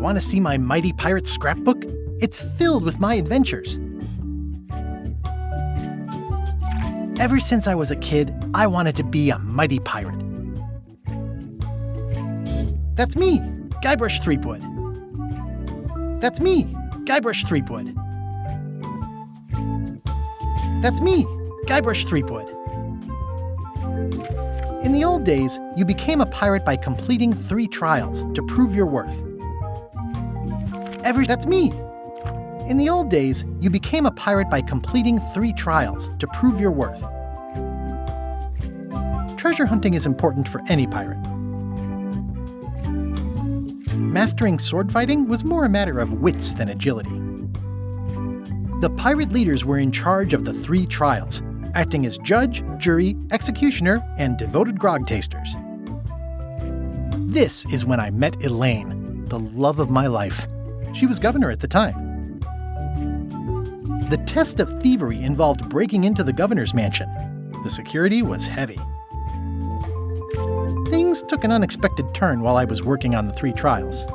Want to see my mighty pirate scrapbook? It's filled with my adventures. Ever since I was a kid, I wanted to be a mighty pirate. That's me, Guybrush Threepwood. That's me, Guybrush Threepwood. That's me, Guybrush Threepwood. In the old days, you became a pirate by completing 3 trials to prove your worth. That's me. In the old days, you became a pirate by completing 3 trials to prove your worth. Treasure hunting is important for any pirate. Mastering sword fighting was more a matter of wits than agility. The pirate leaders were in charge of the 3 trials, acting as judge, jury, executioner, and devoted grog tasters. This is when I met Elaine, the love of my life. She was governor at the time. The test of thievery involved breaking into the governor's mansion. The security was heavy. Things took an unexpected turn while I was working on the 3 trials.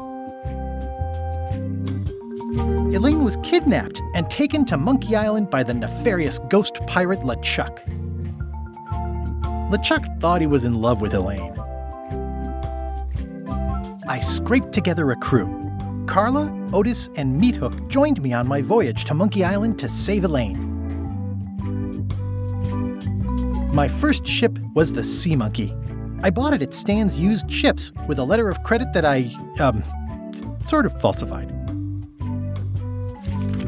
Elaine was kidnapped and taken to Monkey Island by the nefarious ghost pirate LeChuck. LeChuck thought he was in love with Elaine. I scraped together a crew. Carla, Otis, and Meathook joined me on my voyage to Monkey Island to save Elaine. My first ship was the Sea Monkey. I bought it at Stan's used ships with a letter of credit that I, sort of falsified.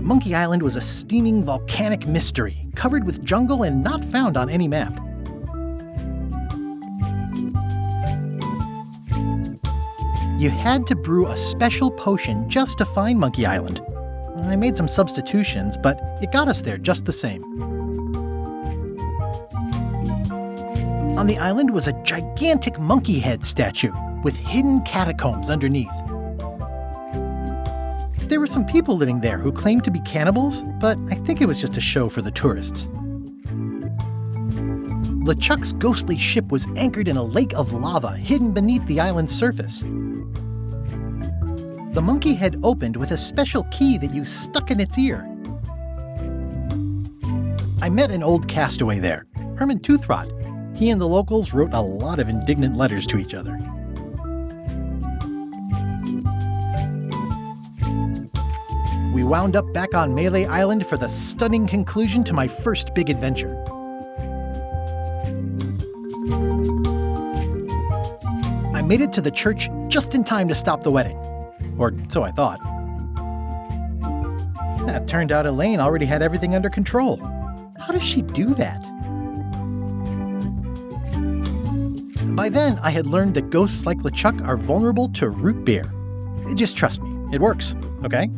Monkey Island was a steaming volcanic mystery, covered with jungle and not found on any map. You had to brew a special potion just to find Monkey Island. I made some substitutions, but it got us there just the same. On the island was a gigantic monkey head statue with hidden catacombs underneath. There were some people living there who claimed to be cannibals, but I think it was just a show for the tourists. LeChuck's ghostly ship was anchored in a lake of lava hidden beneath the island's surface. The monkey head opened with a special key that you stuck in its ear. I met an old castaway there, Herman Toothrot. He and the locals wrote a lot of indignant letters to each other. We wound up back on Melee Island for the stunning conclusion to my first big adventure. I made it to the church just in time to stop the wedding. Or so I thought. It turned out Elaine already had everything under control. How does she do that? By then, I had learned that ghosts like LeChuck are vulnerable to root beer. Just trust me, it works, okay?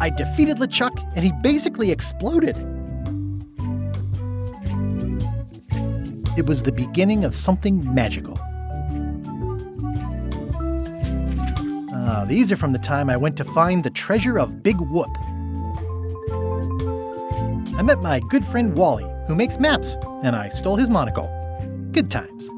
I defeated LeChuck, and he basically exploded. It was the beginning of something magical. These are from the time I went to find the treasure of Big Whoop. I met my good friend Wally, who makes maps, and I stole his monocle. Good times.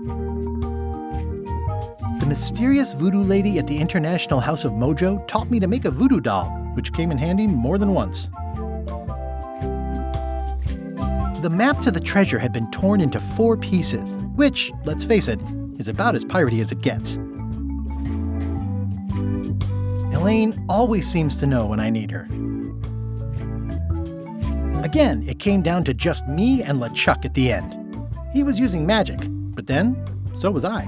The mysterious voodoo lady at the International House of Mojo taught me to make a voodoo doll, which came in handy more than once. The map to the treasure had been torn into 4 pieces, which, let's face it, is about as piratey as it gets. Elaine always seems to know when I need her. Again, it came down to just me and LeChuck at the end. He was using magic, but then, so was I.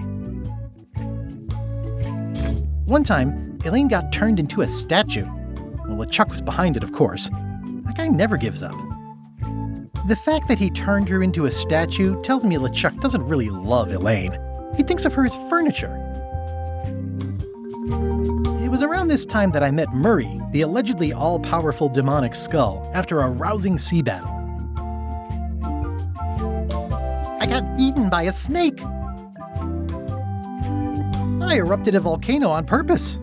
One time, Elaine got turned into a statue. Well, LeChuck was behind it, of course. That guy never gives up. The fact that he turned her into a statue tells me LeChuck doesn't really love Elaine. He thinks of her as furniture. It was around this time that I met Murray, the allegedly all-powerful demonic skull, after a rousing sea battle. I got eaten by a snake. I erupted a volcano on purpose.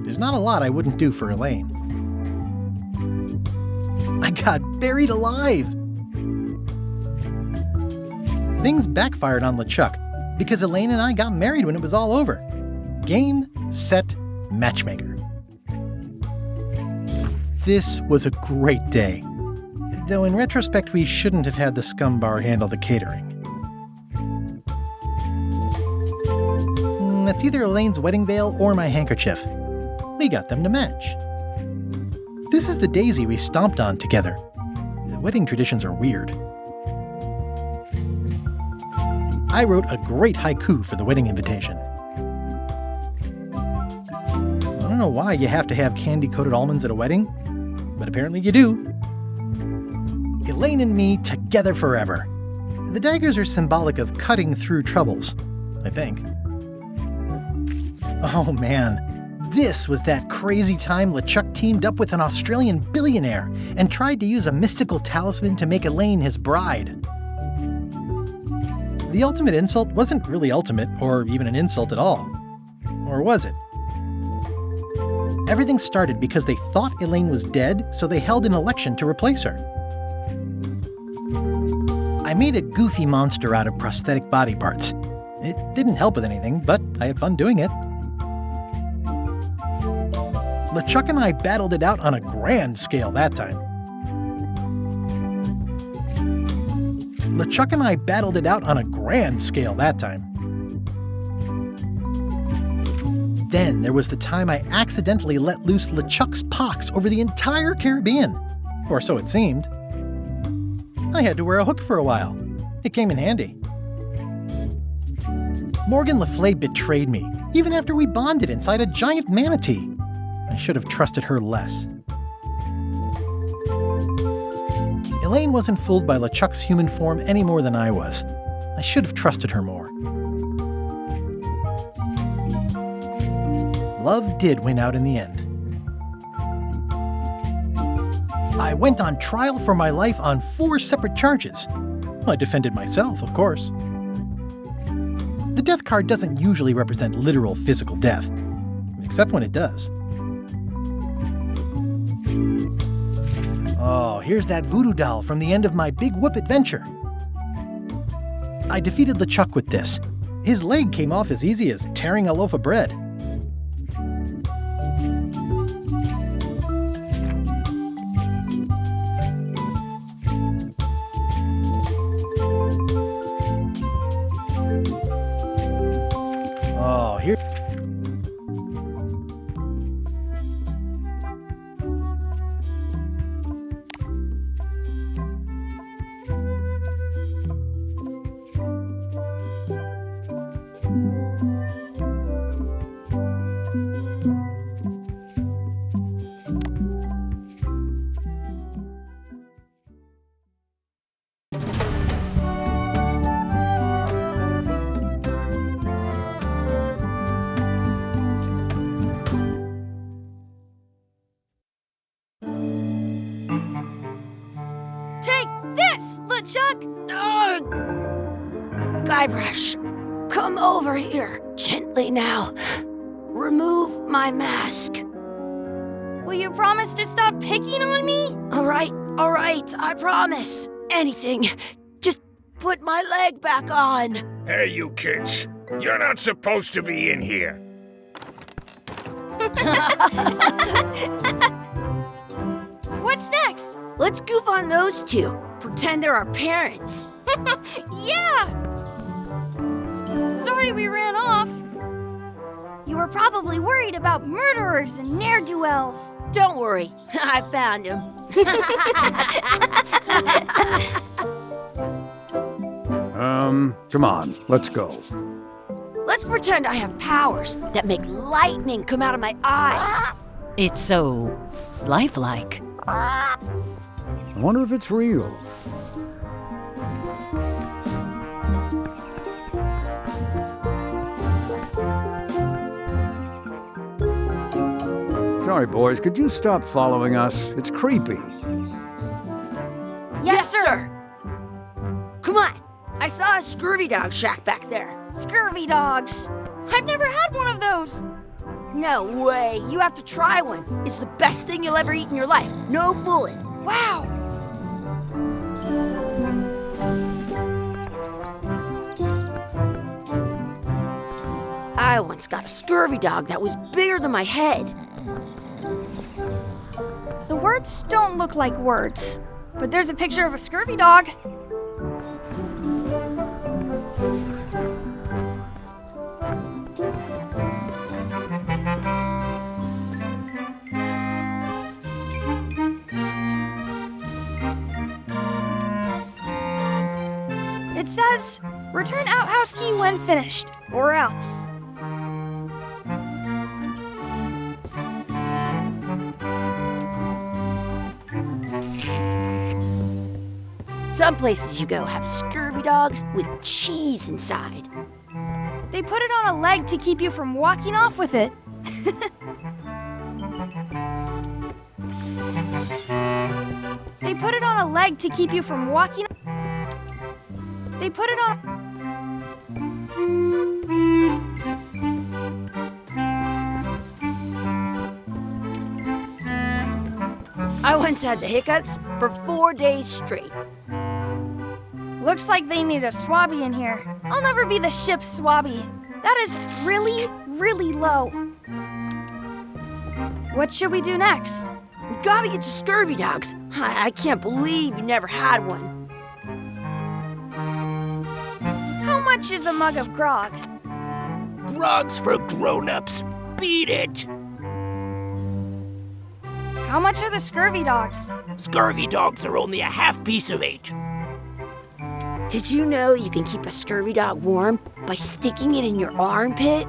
There's not a lot I wouldn't do for Elaine. I got buried alive. Things backfired on LeChuck. because Elaine and I got married when it was all over. Game, set, matchmaker. This was a great day. Though in retrospect, we shouldn't have had the scum bar handle the catering. It's either Elaine's wedding veil or my handkerchief. We got them to match. This is the daisy we stomped on together. The wedding traditions are weird. I wrote a great haiku for the wedding invitation. I don't know why you have to have candy-coated almonds at a wedding, but apparently you do. Elaine and me together forever. The daggers are symbolic of cutting through troubles, I think. Oh man, this was that crazy time LeChuck teamed up with an Australian billionaire and tried to use a mystical talisman to make Elaine his bride. The ultimate insult wasn't really ultimate, or even an insult at all. Or was it? Everything started because they thought Elaine was dead, so they held an election to replace her. I made a goofy monster out of prosthetic body parts. It didn't help with anything, but I had fun doing it. LeChuck and I battled it out on a grand scale that time. LeChuck and I battled it out on a grand scale that time. Then there was the time I accidentally let loose LeChuck's pox over the entire Caribbean. Or so it seemed. I had to wear a hook for a while. It came in handy. Morgan Le Fay betrayed me, even after we bonded inside a giant manatee. I should have trusted her less. Elaine wasn't fooled by LeChuck's human form any more than I was. I should have trusted her more. Love did win out in the end. I went on trial for my life on 4 separate charges. I defended myself, of course. The death card doesn't usually represent literal physical death, except when it does. Oh, here's that voodoo doll from the end of my Big Whoop adventure. I defeated LeChuck with this. His leg came off as easy as tearing a loaf of bread. Oh, here... Chuck! Guybrush, come over here, gently now. Remove my mask. Will you promise to stop picking on me? All right, I promise. Anything. Just put my leg back on. Hey, you kids. You're not supposed to be in here. What's next? Let's goof on those two. Pretend they're our parents. Yeah! Sorry we ran off. You were probably worried about murderers and ne'er-do-wells. Don't worry, I found him. Come on, let's go. Let's pretend I have powers that make lightning come out of my eyes. It's so lifelike. I wonder if it's real. Sorry, boys, could you stop following us? It's creepy. Yes, sir. Come on. I saw a scurvy dog shack back there. Scurvy dogs. I've never had one of those. No way. You have to try one. It's the best thing you'll ever eat in your life. No fooling. Wow. I once got a scurvy dog that was bigger than my head. The words don't look like words, but there's a picture of a scurvy dog. It says, return outhouse key when finished, or else. Some places you go have scurvy dogs with cheese inside. They put it on a leg to keep you from walking off with it. They put it on a leg to keep you from walking. They put it on. I once had the hiccups for 4 days straight. Looks like they need a swabby in here. I'll never be the ship's swabby. That is really, really low. What should we do next? We gotta get to scurvy dogs. I can't believe you never had one. How much is a mug of grog? Grog's for grown-ups. Beat it. How much are the scurvy dogs? Scurvy dogs are only a half piece of 8. Did you know you can keep a scurvy dog warm by sticking it in your armpit?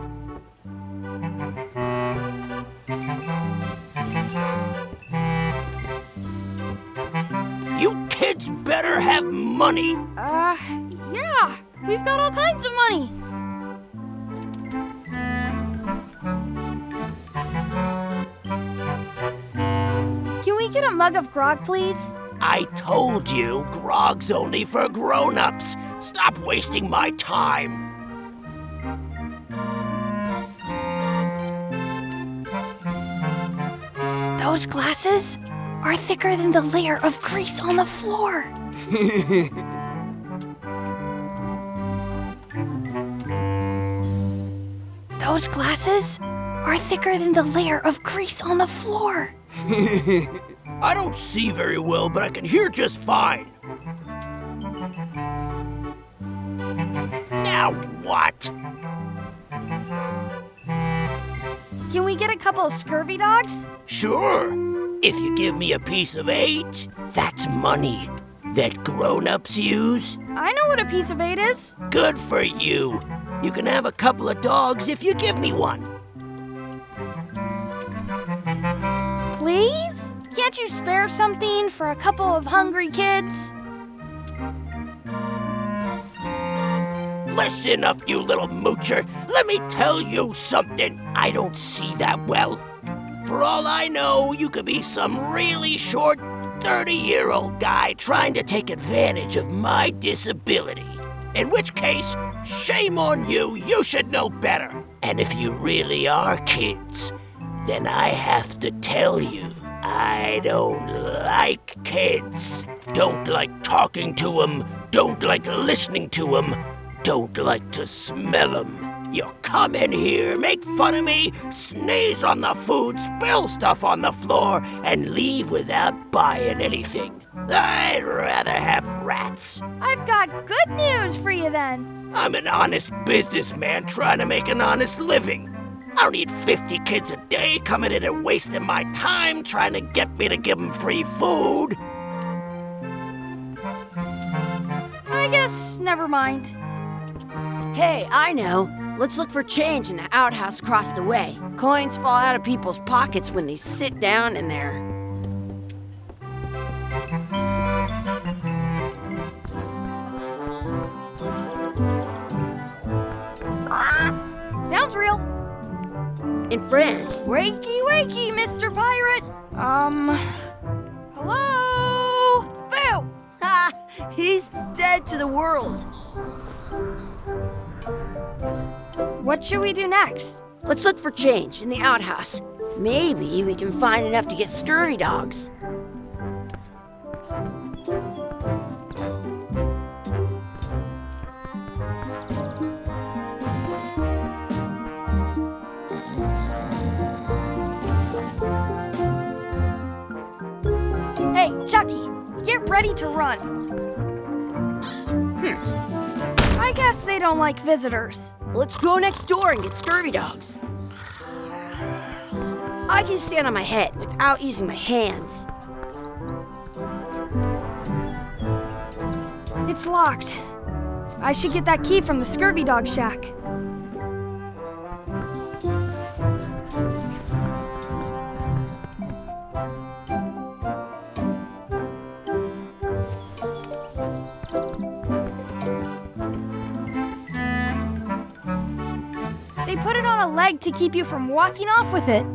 You kids better have money. Yeah. We've got all kinds of money. Can we get a mug of grog, please? I told you, grog's only for grown-ups. Stop wasting my time. Those glasses are thicker than the layer of grease on the floor. Those glasses are thicker than the layer of grease on the floor. I don't see very well, but I can hear just fine. Now what? Can we get a couple of scurvy dogs? Sure. If you give me a piece of 8, that's money that grown-ups use. I know what a piece of 8 is. Good for you. You can have a couple of dogs if you give me one. Please? Can't you spare something for a couple of hungry kids? Listen up, you little moocher. Let me tell you something. I don't see that well. For all I know, you could be some really short 30-year-old guy trying to take advantage of my disability. In which case, shame on you. You should know better. And if you really are kids, then I have to tell you, I don't like kids. Don't like talking to them. Don't like listening to them. Don't like to smell them. You come in here, make fun of me, sneeze on the food, spill stuff on the floor, and leave without buying anything. I'd rather have rats. I've got good news for you then. I'm an honest businessman trying to make an honest living. I don't need 50 kids a day coming in and wasting my time trying to get me to give them free food. I guess never mind. Hey, I know. Let's look for change in the outhouse across the way. Coins fall out of people's pockets when they sit down in there. Sounds real. In France, Wakey, wakey, Mr. Pirate. Hello? Boo! ha! He's dead to the world. What should we do next? Let's look for change in the outhouse. Maybe we can find enough to get scurvy dogs. ready to run. I guess they don't like visitors. Let's go next door and get scurvy dogs. I can stand on my head without using my hands. It's locked. I should get that key from the scurvy dog shack. They put it on a leg to keep you from walking off with it.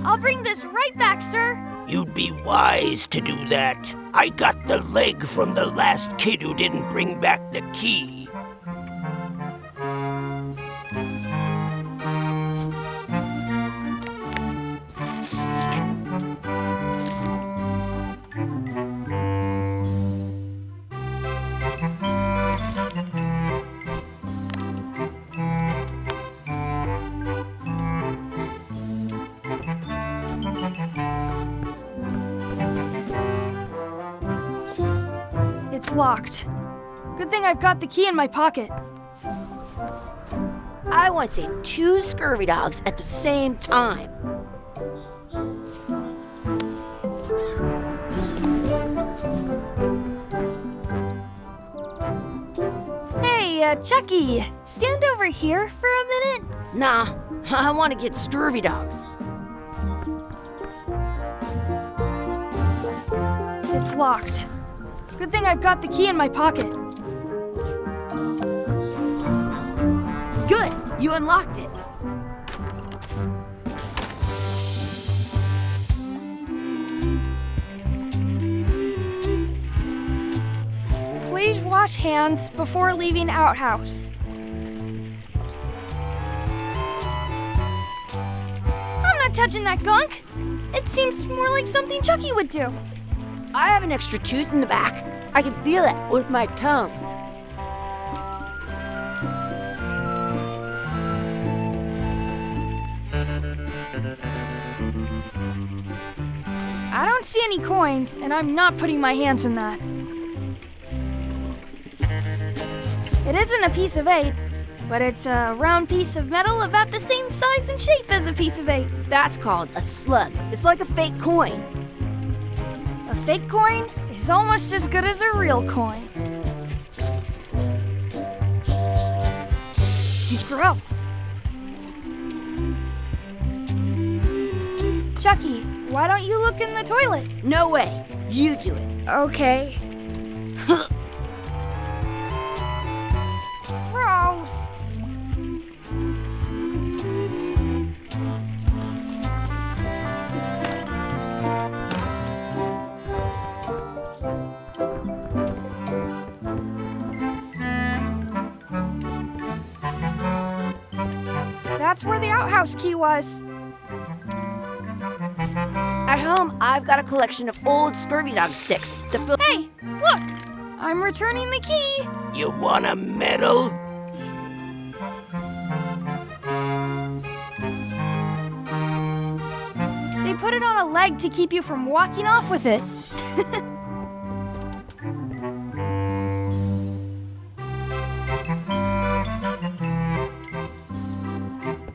I'll bring this right back, sir. You'd be wise to do that. I got the leg from the last kid who didn't bring back the key. It's locked. Good thing I've got the key in my pocket. I want to save 2 scurvy dogs at the same time. Hey, Chucky, stand over here for a minute. Nah, I want to get scurvy dogs. It's locked. Good thing I've got the key in my pocket. Good, you unlocked it. Please wash hands before leaving outhouse. I'm not touching that gunk. It seems more like something Chucky would do. I have an extra tooth in the back. I can feel it with my tongue. I don't see any coins, and I'm not putting my hands in that. It isn't a piece of 8, but it's a round piece of metal about the same size and shape as a piece of 8. That's called a slug. It's like a fake coin. A fake coin is almost as good as a real coin. Gross. Chucky, why don't you look in the toilet? No way. You do it. Okay. Gross. That's where the outhouse key was. At home, I've got a collection of old scurvy dog sticks to fill. Hey, look! I'm returning the key. You want a medal? They put it on a leg to keep you from walking off with it.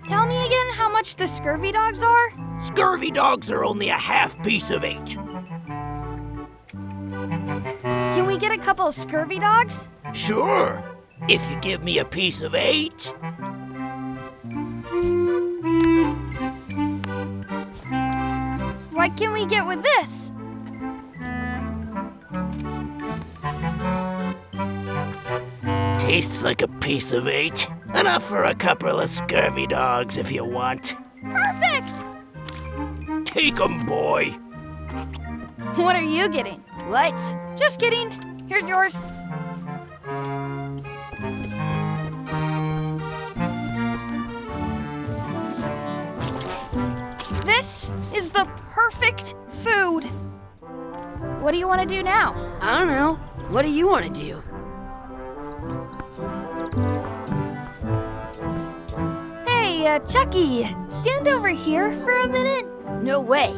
Tell me again how much the scurvy dogs are? Scurvy dogs are only a half piece of 8. Can we get a couple of scurvy dogs? Sure, if you give me a piece of 8. What can we get with this? Tastes like a piece of 8. Enough for a couple of scurvy dogs if you want. Perfect! Take 'em, boy. What are you getting? What? Just kidding. Here's yours. This is the perfect food. What do you want to do now? I don't know. What do you want to do? Hey, Chucky, stand over here for a minute. No way.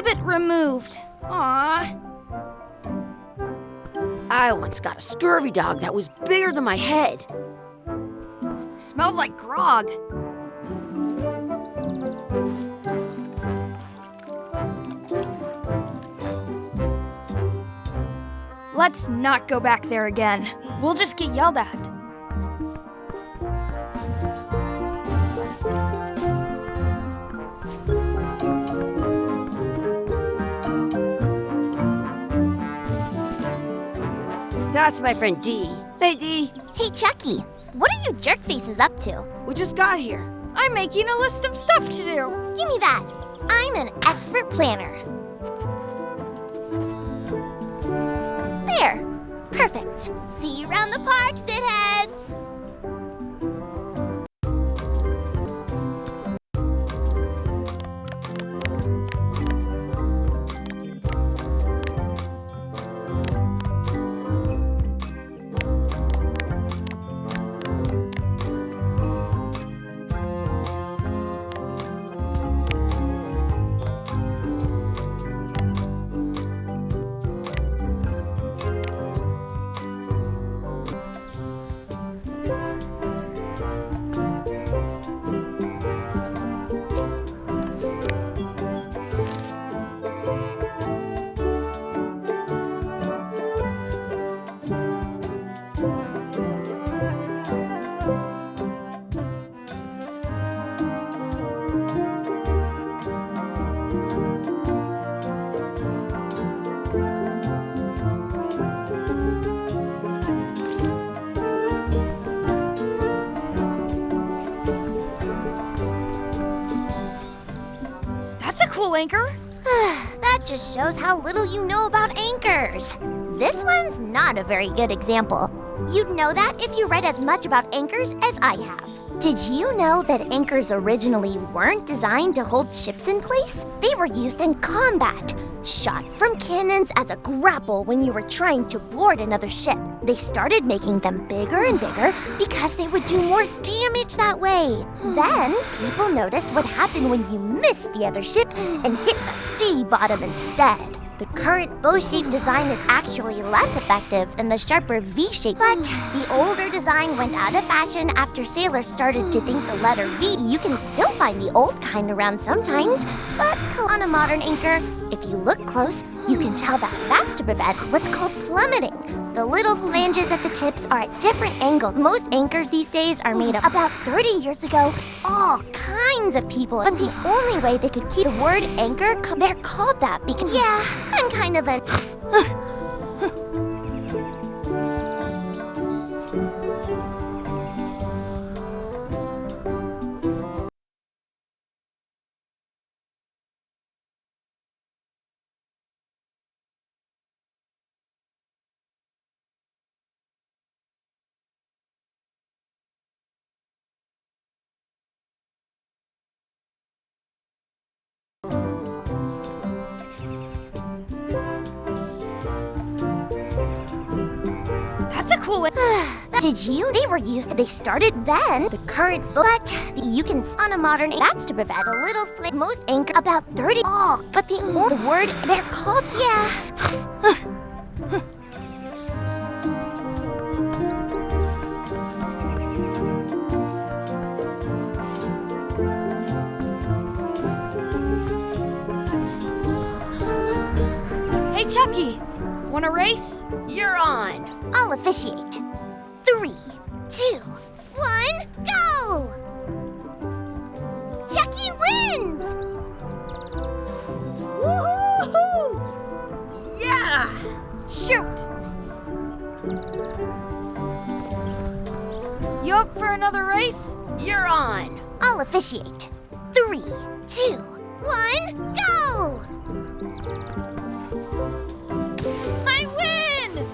exhibit removed. Aww. I once got a scurvy dog that was bigger than my head. Smells like grog. Let's not go back there again. We'll just get yelled at. That's my friend Dee. Hey, Dee. Hey, Chucky, what are you jerk faces up to? We just got here. I'm making a list of stuff to do. Give me that. I'm an expert planner. There. Perfect. See you around the park, shitheads. Cool anchor. That just shows how little you know about anchors. This one's not a very good example. You'd know that if you read as much about anchors as I have. Did you know that anchors originally weren't designed to hold ships in place? They were used in combat, shot from cannons as a grapple when you were trying to board another ship. They started making them bigger and bigger because they would do more damage that way. Then, people noticed what happened when you missed the other ship and hit the sea bottom instead. The current bow-shaped design is actually less effective than the sharper V-shape, but the older design went out of fashion after sailors started to think the letter V. You can still find the old kind around sometimes, but on a modern anchor, if you look close, you can tell that that's to prevent what's called plummeting. The little flanges at the tips are at different angles. Most anchors these days are made of. About 30 years ago, all kinds of people, but the only way they could keep the word anchor, they're called that because, yeah, I'm kind of an... That's a cool Did you? They were used. They started then. The current, but you can on a modern. That's to prevent a little flip. Most anchor about 30. Oh, but the old word they're called. Yeah. Hey, Chucky. Want a race? You're on. I'll officiate. 3, 2, 1, go! Chucky wins! Woohoo! Yeah! Shoot! You up for another race? You're on. I'll officiate. 3, 2, 1, go! I win!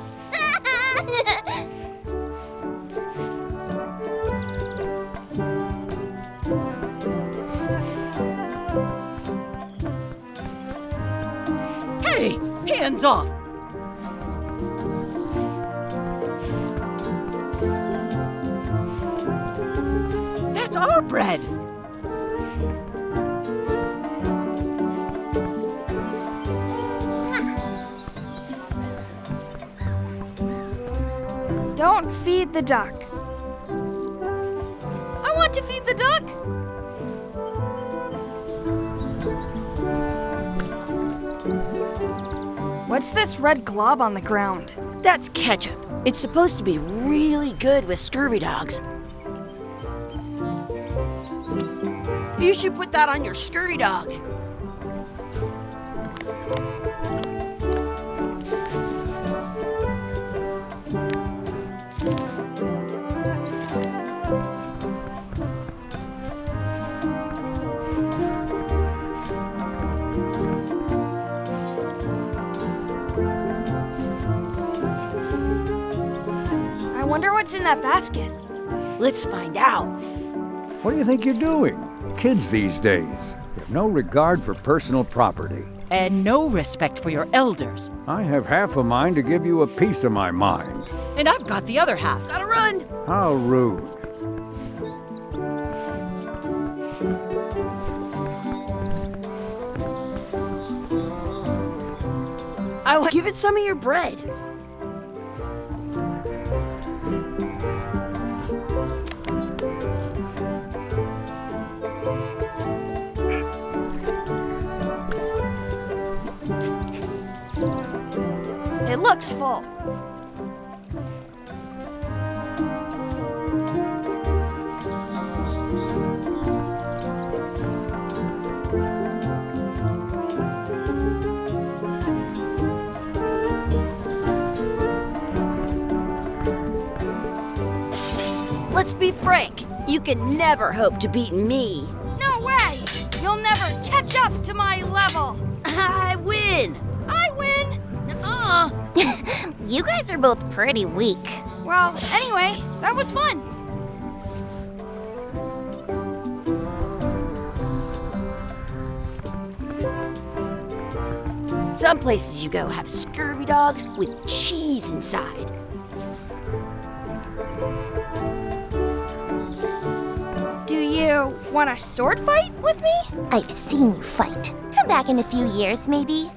Hey, hands off! That's our bread! feed the duck. I want to feed the duck. What's this red glob on the ground? That's ketchup. It's supposed to be really good with scurvy dogs. You should put that on your scurvy dog. I wonder what's in that basket. Let's find out. What do you think you're doing? Kids these days, they have no regard for personal property. And no respect for your elders. I have half a mind to give you a piece of my mind. And I've got the other half. Gotta run. How rude. I want give it some of your bread. It looks full. Let's be frank. You can never hope to beat me. No way! You'll never catch up to my level. I win. I win. You guys are both pretty weak. Well, anyway, that was fun. Some places you go have scurvy dogs with cheese inside. Do you want a sword fight with me? I've seen you fight. Come back in a few years, maybe.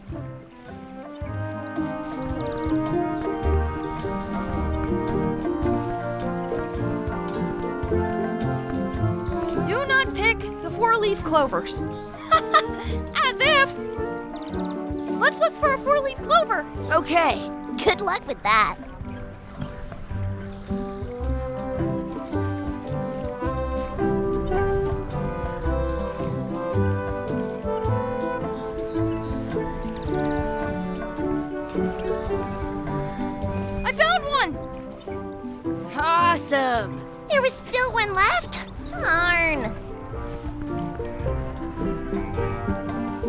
Do not pick the four-leaf clovers. As if! Let's look for a four-leaf clover. Okay. Good luck with that. I found one! Awesome. There was still one left? Darn.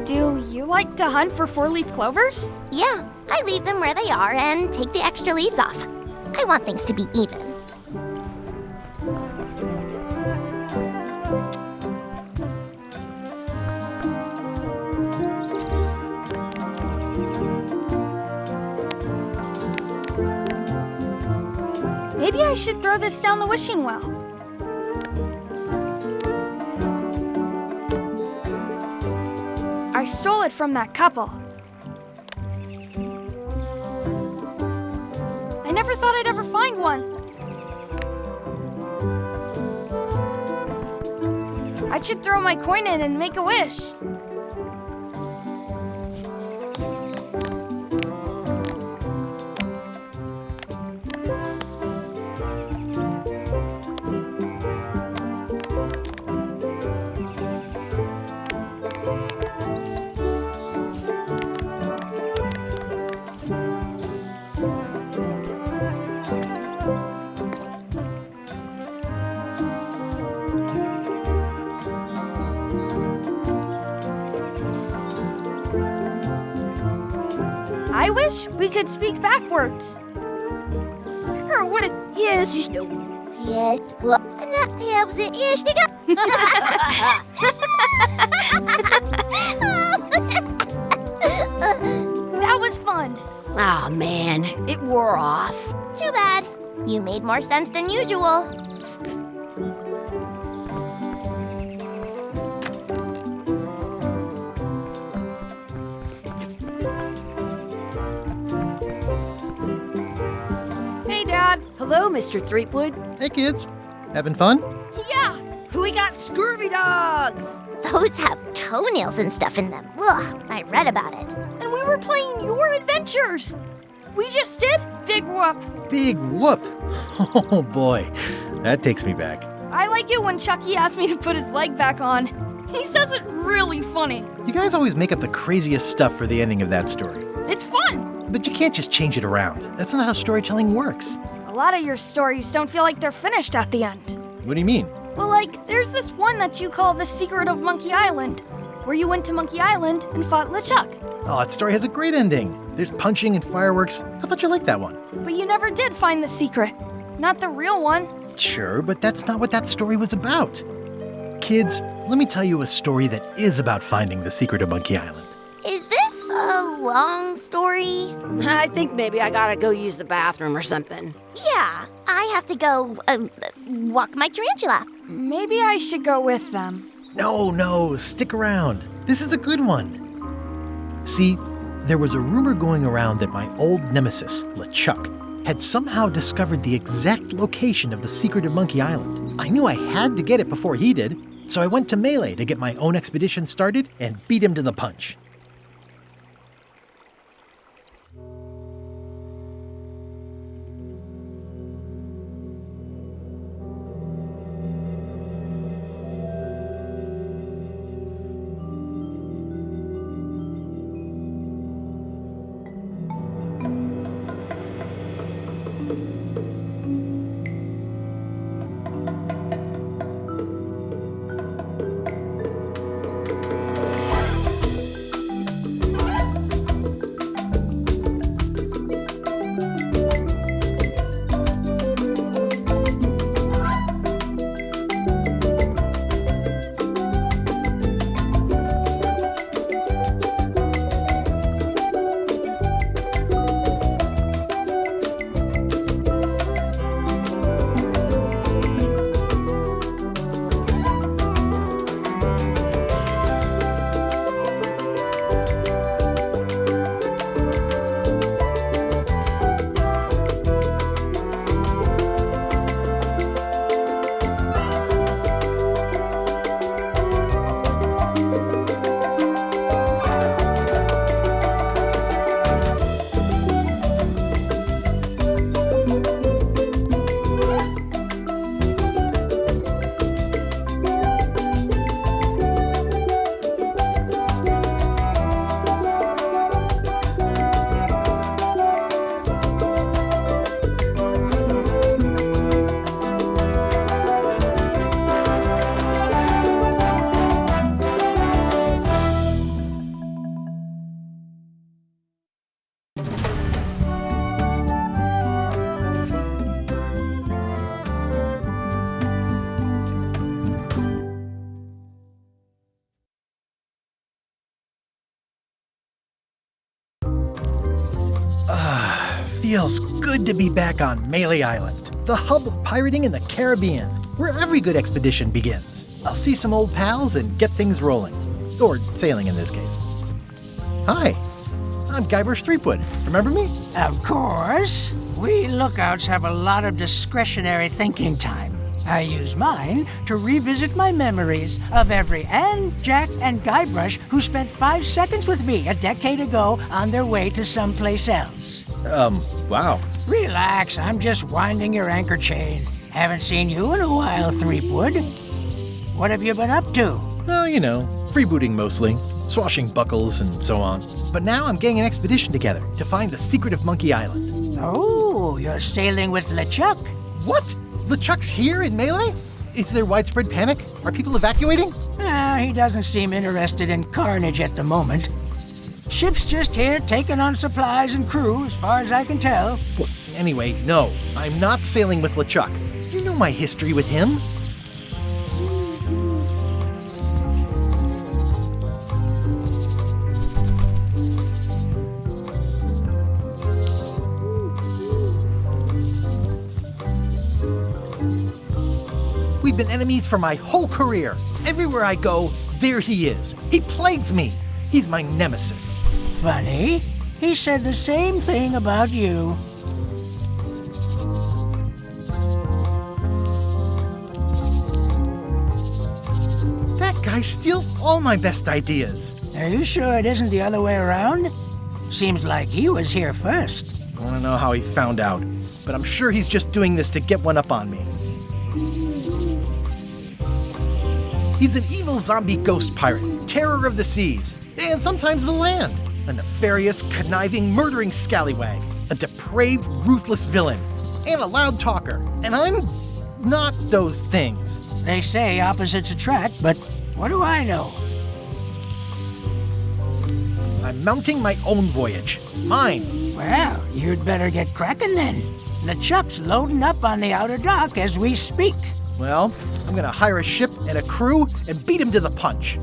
Do you like to hunt for four-leaf clovers? Yeah, I leave them where they are and take the extra leaves off. I want things to be even. Maybe I should throw this down the wishing well. I stole it from that couple. I never thought I'd ever find one. I should throw my coin in and make a wish. I wish we could speak backwards. Or would it? Yes, you know. Yes, well, helps it. Yes, That was fun. Aw, man. It wore off. Too bad. You made more sense than usual. Hey, Dad. Hello. Hello, Mr. Threepwood. Hey, kids. Having fun? Yeah! We got scurvy dogs! Those have toenails and stuff in them. Ugh, I read about it. And we were playing your adventures! We just did Big Whoop! Big whoop. Oh, boy. That takes me back. I like it when Chucky asks me to put his leg back on. He says it really funny. You guys always make up the craziest stuff for the ending of that story. It's fun! But you can't just change it around. That's not how storytelling works. A lot of your stories don't feel like they're finished at the end. What do you mean? Well, like, there's this one that you call The Secret of Monkey Island, where you went to Monkey Island and fought LeChuck. Oh, that story has a great ending. There's punching and fireworks. I thought you liked that one. But you never did find the secret. Not the real one. Sure, but that's not what that story was about. Kids, let me tell you a story that is about finding the secret of Monkey Island. Is this a long story? I think maybe I gotta go use the bathroom or something. Yeah, I have to go walk my tarantula. Maybe I should go with them. No, stick around. This is a good one. See, there was a rumor going around that my old nemesis, LeChuck, had somehow discovered the exact location of the secret of Monkey Island. I knew I had to get it before he did, so I went to Melee to get my own expedition started and beat him to the punch. Feels good to be back on Melee Island, the hub of pirating in the Caribbean, where every good expedition begins. I'll see some old pals and get things rolling. Or sailing in this case. Hi, I'm Gilbert Threepwood. Remember me? Of course. We lookouts have a lot of discretionary thinking time. I use mine to revisit my memories of every Ann, Jack, and Guybrush who spent 5 seconds with me a decade ago on their way to someplace else. Wow. Relax, I'm just winding your anchor chain. Haven't seen you in a while, Threepwood. What have you been up to? Well, you know, freebooting mostly, swashing buckles and so on. But now I'm getting an expedition together to find the secret of Monkey Island. Oh, you're sailing with LeChuck. What? LeChuck's here in Melee? Is there widespread panic? Are people evacuating? He doesn't seem interested in carnage at the moment. Ship's just here taking on supplies and crew, as far as I can tell. Well, anyway, no, I'm not sailing with LeChuck. You know my history with him. We've been enemies for my whole career. Everywhere I go, there he is. He plagues me. He's my nemesis. Funny. He said the same thing about you. guy steals all my best ideas. Are you sure it isn't the other way around? Seems like he was here first. I don't know how he found out, but I'm sure he's just doing this to get one up on me. He's an evil zombie ghost pirate, terror of the seas, and sometimes the land. A nefarious, conniving, murdering scallywag. A depraved, ruthless villain. And a loud talker. And I'm not those things. They say opposites attract, but what do I know? I'm mounting my own voyage. Mine. Well, you'd better get cracking then. LeChuck's loading up on the outer dock as we speak. Well, I'm gonna hire a ship and a crew and beat him to the punch.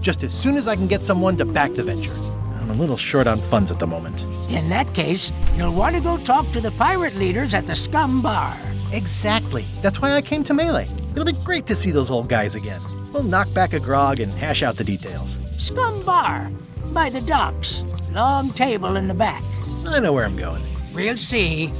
Just as soon as I can get someone to back the venture. I'm a little short on funds at the moment. In that case, you'll want to go talk to the pirate leaders at the Scum Bar. Exactly. That's why I came to Melee. It'll be great to see those old guys again. We'll knock back a grog and hash out the details. Scum Bar, by the docks. Long table in the back. I know where I'm going. We'll see.